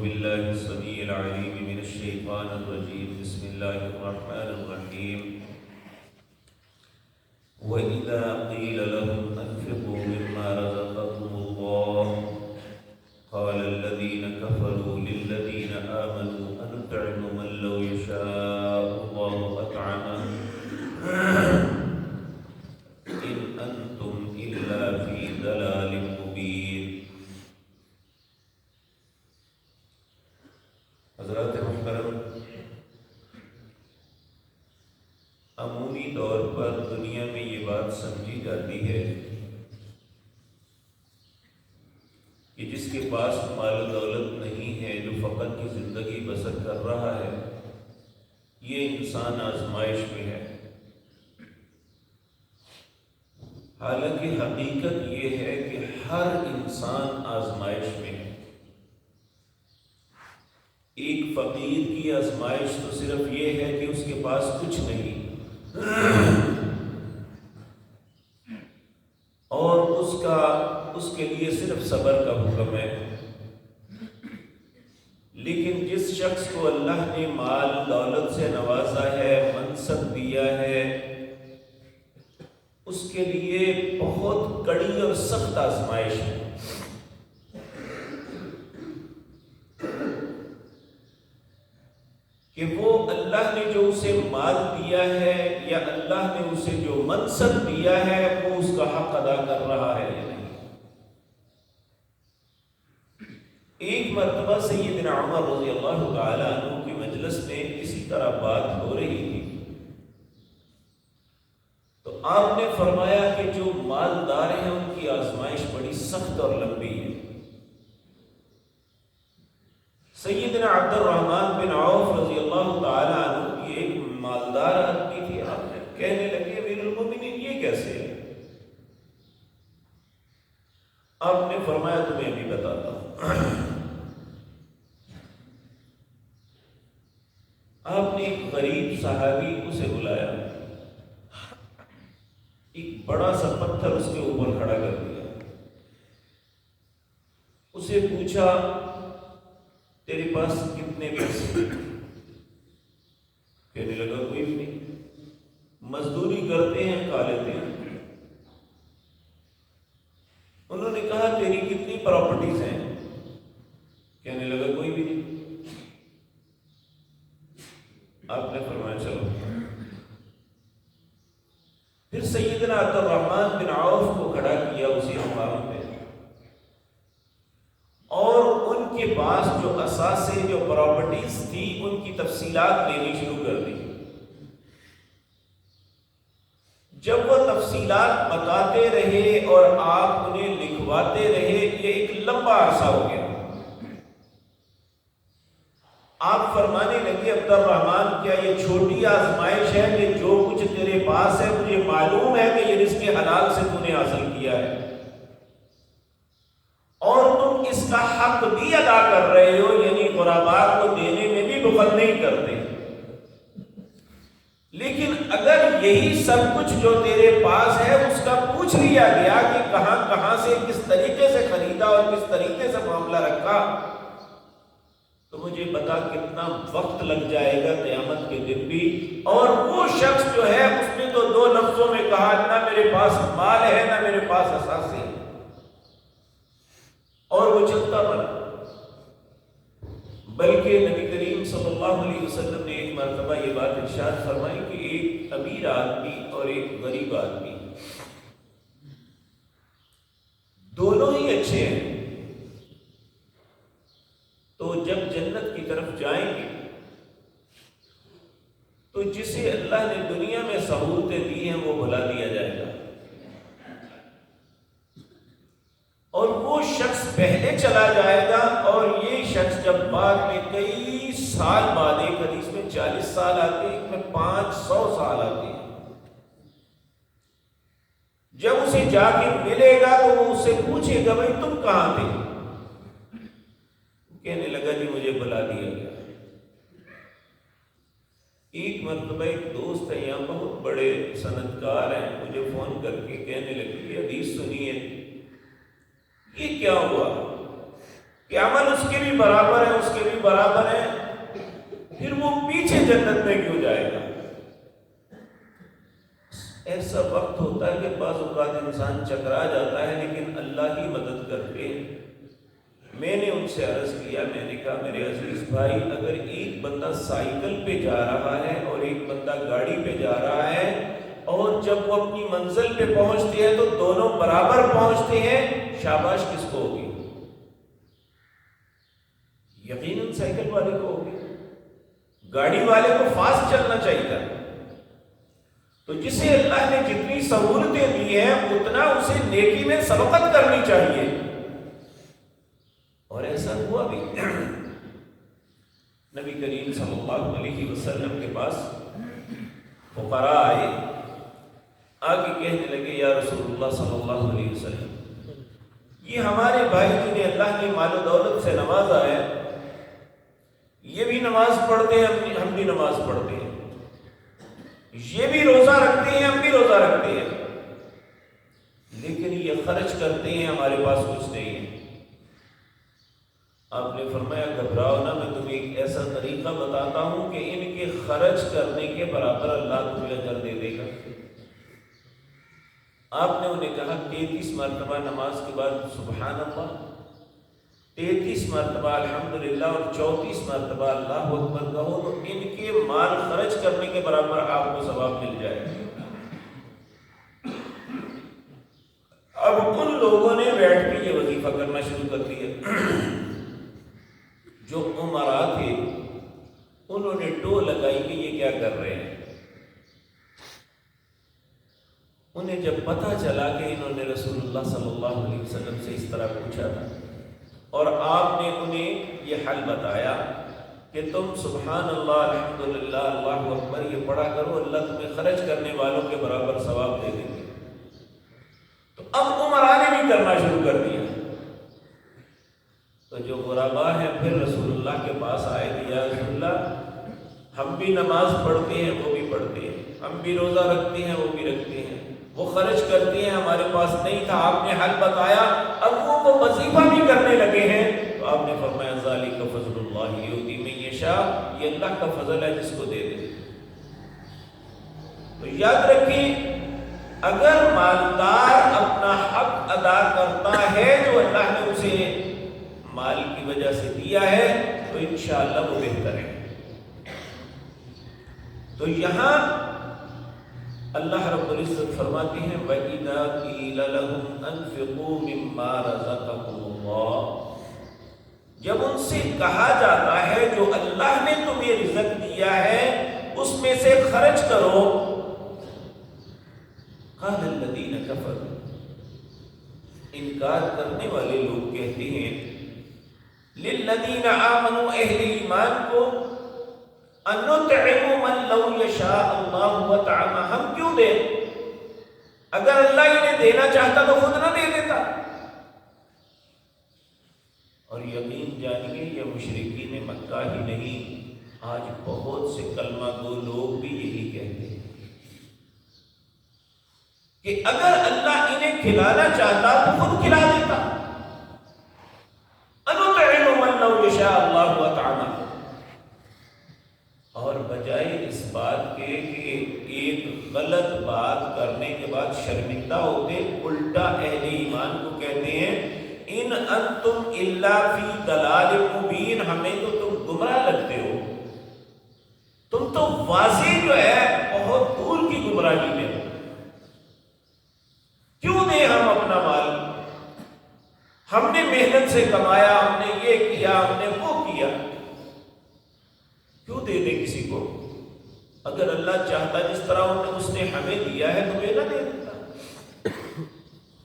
بالله السميع العليم من الشيطان الرجيم. بسم الله الرحمن الرحيم. وإذا قيل لهم أنفقوا مما رزقكم الله قال الذين كفروا للذين آمنوا أنطعم من لو يشاء الله أطعمه إن أنتم إلا في ضلال مبين. حضرات محترم، عمومی طور پر دنیا میں یہ بات سمجھی جاتی ہے کہ جس کے پاس مال و دولت نہیں ہے، جو فقط کی زندگی بسر کر رہا ہے، یہ انسان آزمائش میں ہے. حالانکہ حقیقت یہ ہے کہ ہر انسان آزمائش میں ہے. ایک فقیر کی آزمائش تو صرف یہ ہے کہ اس کے پاس کچھ نہیں اور اس کے لیے صرف صبر کا حکم ہے. لیکن جس شخص کو اللہ نے مال دولت سے نوازا ہے، منصب دیا ہے، اس کے لیے بہت کڑی اور سخت آزمائش ہے. کہ وہ اللہ نے جو اسے مال دیا ہے یا اللہ نے اسے جو منصب دیا ہے، وہ اس کا حق ادا کر رہا ہے یا نہیں. ایک مرتبہ سیدنا عمر رضی اللہ تعالی عنہ کی مجلس میں اسی طرح بات ہو رہی تھی، تو آپ نے فرمایا کہ جو مالدار ہیں ان کی آزمائش بڑی سخت اور لمبی ہے. سیدنا عبد الرحمن بن عوف رضی اللہ تعالی عنہ کی ایک مالدار آدمی تھی. آپ نے کہنے لگے امیر المومنین یہ کیسے ہے؟ آپ نے فرمایا تمہیں بھی بتاتا ہوں. آپ نے ایک غریب صحابی اسے بلایا، ایک بڑا سا پتھر اس کے اوپر کھڑا کر دیا، اسے پوچھا تیرے پاس کتنے پیسے؟ کہنے لگا کوئی بھی نہیں، مزدوری کرتے ہیں کھا لیتے ہیں. انہوں نے کہا تیری کتنی پراپرٹیز ہیں؟ کہنے لگا کوئی بھی نہیں. آپ نے فرمایا چلو. پھر سیدنا عبد الرحمن بن عوف کو کھڑا کیا اسی مقام پہ، اور ان کے پاس جو اثاثے جو پراپرٹیز تھی ان کی تفصیلات لینی شروع کر دی. جب وہ تفصیلات بتاتے رہے اور آپ انہیں لکھواتے رہے، یہ ایک لمبا عرصہ ہو گیا. آپ فرمانے لگے عبد الرحمن کیا یہ چھوٹی آزمائش ہے کہ جو کچھ تیرے پاس ہے مجھے معلوم ہے کہ یہ رزق حلال سے تو نے حاصل کیا ہے، اور تم اس کا حق بھی ادا کر رہے ہو، یعنی غرباء کو دینے میں بھی بخل نہیں کرتے. لیکن اگر یہی سب کچھ جو تیرے پاس ہے اس کا پوچھ لیا گیا کہ کہاں کہاں سے کس طریقے سے خریدا اور کس طریقے سے معاملہ رکھا، تو مجھے بتا کتنا وقت لگ جائے گا قیامت کے دن بھی. اور وہ شخص جو ہے اس نے تو دو لفظوں میں کہا نہ میرے پاس مال ہے نہ میرے پاس اثاثے ہیں، اور وہ چلتا بنا. بلکہ نبی کریم صلی اللہ علیہ وسلم نے ایک مرتبہ یہ بات ارشاد فرمائی کہ ایک امیر آدمی اور ایک غریب آدمی دونوں ہی اچھے ہیں، تو جب جنت کی طرف جائیں گے تو جسے اللہ نے دنیا میں سہولتیں دی ہیں وہ بھلا دیا جائے گا، اور وہ شخص پہلے چلا جائے گا، اور یہ شخص جب بعد میں کئی سال بعد، ایک حدیث میں 40 سال آتے ہیں، ایک میں 500 سال آتے ہیں، جب اسے جا کے ملے گا تو وہ اسے پوچھے گا بھائی تم کہاں تھے؟ کہنے لگا جی مجھے بلا دیا گیا. ایک مرتبہ ایک دوست ہے یہاں بہت بڑے صنعتکار ہیں، مجھے فون کر کے کہنے لگے یہ حدیث سنی ہے، یہ کیا ہوا؟ کہ عمل اس کے بھی برابر ہے، اس کے بھی برابر ہے، پھر وہ پیچھے جنت میں کیوں جائے گا؟ ایسا وقت ہوتا ہے کہ بعض اوقات انسان چکرا جاتا ہے، لیکن اللہ ہی مدد کرتے ہیں۔ میں نے ان سے عرض کیا، میں نے کہا میرے عزیز بھائی، اگر ایک بندہ سائیکل پہ جا رہا ہے اور ایک بندہ گاڑی پہ جا رہا ہے، اور جب وہ اپنی منزل پہ پہنچتے ہیں تو دونوں برابر پہنچتے ہیں، شاباش کس کو ہوگی؟ یقیناً سائیکل والے کو ہوگی۔ گاڑی والے کو فاسٹ چلنا چاہیے۔ تو جسے اللہ نے جتنی سہولتیں دی ہیں اتنا اسے نیکی میں سبقت کرنی چاہیے، اور ایسا ہوا بھی۔ نبی کریم صلی اللہ علیہ وسلم کے پاس فقراء آئے، آگے کہنے لگے یا رسول اللہ صلی اللہ علیہ وسلم، یہ ہمارے بھائی جنہیں اللہ نے مال و دولت سے نوازا ہے، یہ بھی نماز پڑھتے ہیں، ہم بھی نماز پڑھتے ہیں، یہ بھی روزہ رکھتے ہیں، ہم بھی روزہ رکھتے ہیں، لیکن یہ خرچ کرتے ہیں، ہمارے پاس کچھ نہیں ہے۔ آپ نے فرمایا گھبراؤ نہ، میں تمہیں ایک ایسا طریقہ بتاتا ہوں کہ ان کے خرچ کرنے کے برابر اللہ تمہیں اجر دے دے گا۔ آپ نے انہیں کہا 33 مرتبہ نماز کے بعد سبحان اللہ، 33 مرتبہ الحمدللہ اور 34 مرتبہ اللہ اکبر کہو تو ان کے مال خرچ کرنے کے برابر آپ کو ثواب مل جائے گا۔ اب ان لوگوں نے بیٹھ کے یہ وظیفہ کرنا شروع کر دیا۔ جو امراء تھے انہوں نے ٹو لگائی کہ یہ کیا کر رہے ہیں۔ انہیں جب پتہ چلا کہ انہوں نے رسول اللہ صلی اللہ علیہ وسلم سے اس طرح پوچھا تھا اور آپ نے انہیں یہ حل بتایا کہ تم سبحان اللہ الحمدللہ اللہ اکبر یہ پڑھا کرو، اللہ تمہیں خرچ کرنے والوں کے برابر ثواب دے دیں گے، تو اب امراء نے بھی کرنا شروع کر دیا۔ تو جو غرباء ہیں پھر رسول اللہ کے پاس آئے کہ یا رسول اللہ، ہم بھی نماز پڑھتے ہیں، وہ بھی پڑھتے ہیں، ہم بھی روزہ رکھتے ہیں، وہ بھی رکھتے ہیں، وہ خرچ کرتے ہیں، ہمارے پاس نہیں تھا، آپ نے حل بتایا، اب وہ وظیفہ بھی کرنے لگے ہیں۔ تو آپ نے فرمایا ذالک فضل اللہ یؤتی من یشاء، یہ اللہ کا فضل ہے جس کو دے دے۔ تو یاد رکھیں، اگر مالدار اپنا حق ادا کرتا ہے جو اللہ نے اسے مال کی وجہ سے دیا ہے تو انشاءاللہ وہ بہتر ہے۔ تو یہاں اللہ رب العزت فرماتے ہیں وَإِذَا قِيلَ لَهُمْ أَنفِقُوا مِمَّا رَزَقَكُمُ اللَّهُ، جب ان سے کہا جاتا ہے جو اللہ نے تمہیں رزق دیا ہے اس میں سے خرچ کرو، قَالَ الَّذِينَ كَفَرُوا، انکار کرنے والے لوگ کہتے ہیں لِلَّذِينَ آمَنُوا، اہل ایمان کو، أَنُطْعِمُ مَنْ لَوْ يَشَاءُ اللَّهُ وَطَعَمَ، ہم کیوں دیں؟ اگر اللہ انہیں دینا چاہتا تو خود نہ دے دیتا۔ اور یقین جانیے یہ مشرکین مکہ ہی نہیں، آج بہت سے کلمہ گو لوگ بھی یہی کہتے ہیں کہ اگر اللہ انہیں کھلانا چاہتا تو خود کھلا دیتا۔ أَنُطْعِمُ مَنْ لَوْ يَشَاءُ اللَّهُ وَطَعَمَ، اور بجائے اس بات کے کہ ایک غلط بات کرنے کے بعد شرمندہ ہوتے، الٹا اہل ایمان کو کہتے ہیں ان انتم الا فی ضلال مبین، ہمیں تو تم گمراہ لگتے ہو، تم تو واضح جو ہے بہت دور کی گمراہی میں ہو، کیوں دیں ہم اپنا مال؟ ہم نے محنت سے کمایا، ہم نے یہ کیا، ہم نے وہ کیا، کیوں دے دے کسی کو؟ اگر اللہ چاہتا جس طرح اس نے ہمیں دیا ہے تو نہ دے دیتا۔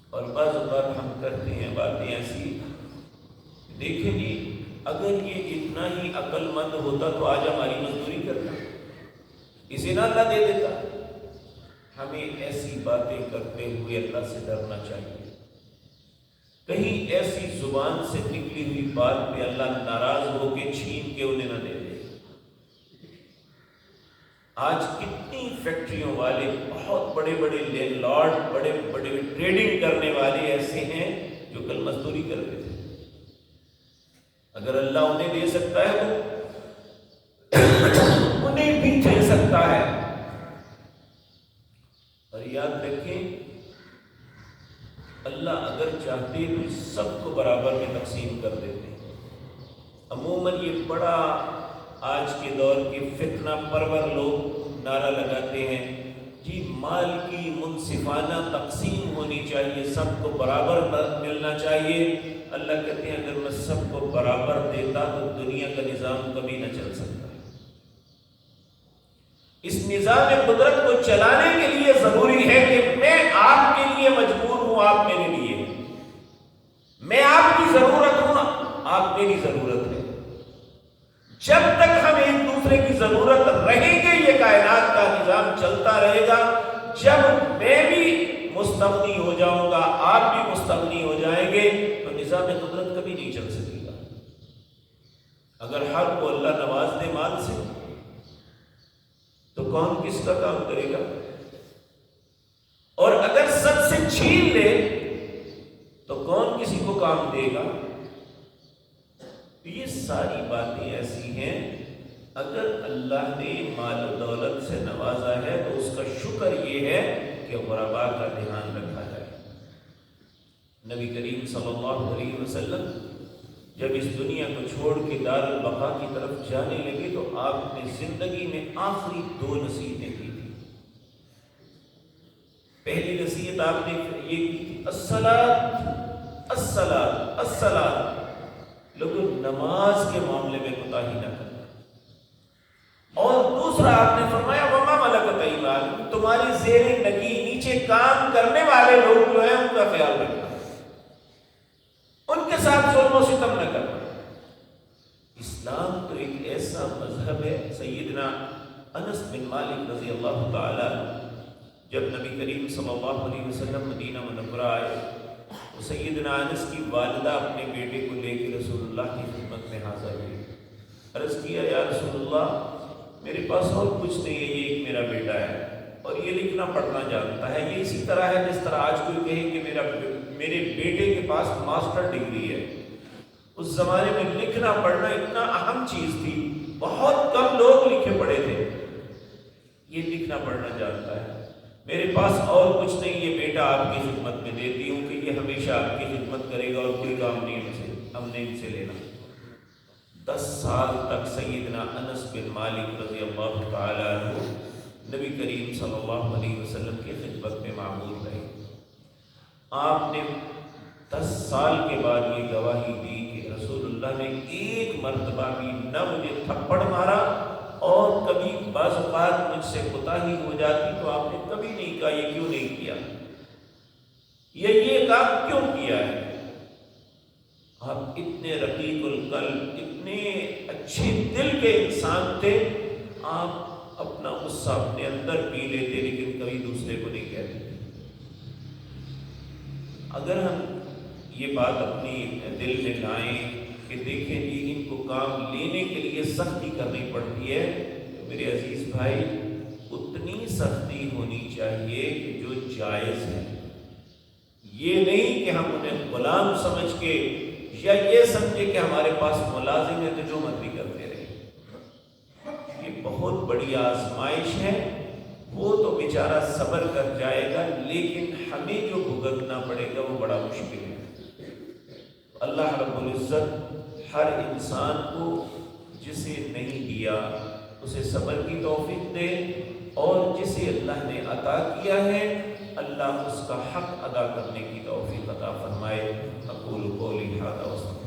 اور بعض بات ہم کرتے ہیں باتیں ایسی، دیکھیں جی اگر یہ اتنا ہی عقل مند ہوتا تو آج ہماری مزدوری کرتا، اسے نہ اللہ دے دیتا۔ ہمیں ایسی باتیں کرتے ہوئے اللہ سے ڈرنا چاہیے، کہیں ایسی زبان سے نکلی ہوئی بات پہ اللہ ناراض ہو کے چھین کے انہیں نہ دے دے۔ آج کتنی فیکٹریوں والے، بہت بڑے بڑے لینڈ لارڈ، بڑے بڑے ٹریڈنگ کرنے والے ایسے ہیں جو کل مزدوری کرتے تھے، اگر اللہ انہیں دے سکتا ہے تو انہیں بھی دے سکتا ہے۔ اور یاد رکھیں اللہ اگر چاہتے تو سب کو برابر میں تقسیم کر دیتے ہیں۔ عموماً یہ بڑا آج کے دور کے فتنہ پرور لوگ نعرہ لگاتے ہیں جی مال کی منصفانہ تقسیم ہونی چاہیے، سب کو برابر ملنا چاہیے۔ اللہ کہتے ہیں اگر میں سب کو برابر دیتا تو دنیا کا نظام کبھی نہ چل سکتا۔ اس نظام قدرت کو چلانے کے لیے ضروری ہے کہ میں آپ کے لیے مجبور ہوں، آپ میرے لیے، میں آپ کی ضرورت ہوں، آپ میری ضرورت ہے۔ جب تک ہم ایک دوسرے کی ضرورت رہیں گے یہ کائنات کا نظام چلتا رہے گا۔ جب میں بھی مستغنی ہو جاؤں گا، آپ بھی مستغنی ہو جائیں گے، تو نظام قدرت کبھی نہیں چل سکے گا۔ اگر ہر کو اللہ نواز دے مال سے تو کون کس کا کام کرے گا؟ اور اگر سب سے چھین لے تو کون کسی کو کام دے گا؟ یہ ساری باتیں ایسی ہیں، اگر اللہ نے مال و دولت سے نوازا ہے تو اس کا شکر یہ ہے کہ غرباء کا دھیان رکھا جائے۔ نبی کریم صلی اللہ علیہ وسلم جب اس دنیا کو چھوڑ کے دار البقاء کی طرف جانے لگے تو آپ نے زندگی میں آخری 2 نصیحتیں کی تھی۔ پہلی نصیحت آپ نے یہ کی تھی الصلاۃ الصلاۃ الصلاۃ، لوگوں نماز کے معاملے میں کوتاہی نہ کرنا۔ اور دوسرا آپ نے فرمایا وما ملکت ایمانکم، تمہاری زیر نگی نیچے کام کرنے والے لوگ جو ہیں ان کا خیال رکھنا، ان کے ساتھ ظلم و ستم نہ کرنا۔ اسلام تو ایک ایسا مذہب ہے، سیدنا انس بن مالک رضی اللہ تعالی جب نبی کریم صلی اللہ علیہ وسلم مدینہ منورہ آئے، سیدنا انس کی والدہ اپنے بیٹے کو لے کے رسول اللہ کی خدمت میں حاضر ہوئی۔ عرض کیا یا رسول اللہ میرے پاس اور کچھ نہیں ہے، یہ ایک میرا بیٹا ہے اور یہ لکھنا پڑھنا جانتا ہے، یہ اسی طرح ہے جس طرح آج کوئی کہے کہ میرے بیٹے کے پاس ماسٹر ڈگری ہے۔ اس زمانے میں لکھنا پڑھنا اتنا اہم چیز تھی، بہت کم لوگ لکھے پڑھے تھے، یہ لکھنا پڑھنا جانتا ہے، میرے پاس اور کچھ نہیں، یہ بیٹا آپ کی خدمت میں دیتی ہوں کہ یہ ہمیشہ آپ کی خدمت کرے گا اور کوئی کام نہیں ہم نے ان سے لینا۔ 10 سال تک سیدنا انس بن مالک رضی اللہ تعالیٰ عنہ نبی کریم صلی اللہ علیہ وسلم کی خدمت میں معمول رہے۔ آپ نے 10 سال کے بعد یہ گواہی دی کہ رسول اللہ نے ایک مرتبہ بھی نہ مجھے تھپڑ مارا، اور کبھی بعض اوقات مجھ سے کوتاہی ہو جاتی تو آپ نے کبھی نہیں کہا یہ کیوں نہیں کیا، یہ کام کیوں کیا ہے۔ آپ اتنے رقیق القلب، اتنے اچھے دل کے انسان تھے، آپ اپنا غصہ اپنے اندر پی لیتے لیکن کبھی دوسرے کو نہیں کہتے۔ اگر ہم یہ بات اپنی دل میں لائیں کہ دیکھیں جی ان کو کام لینے کے لیے سختی کرنی پڑتی ہے، تو میرے عزیز بھائی اتنی سختی ہونی چاہیے کہ جو جائز ہے، یہ نہیں کہ ہم انہیں غلام سمجھ کے یا یہ سمجھے کہ ہمارے پاس ملازم ہے تو جو مرضی کرتے رہے۔ یہ بہت بڑی آزمائش ہے، وہ تو بیچارہ صبر کر جائے گا، لیکن ہمیں جو بھگتنا پڑے گا وہ بڑا مشکل ہے۔ اللہ رب العزت ہر انسان کو جسے نہیں دیا اسے صبر کی توفیق دے، اور جسے اللہ نے عطا کیا ہے اللہ اس کا حق ادا کرنے کی توفیق عطا فرمائے۔ اقول قولی ھذا واستغفر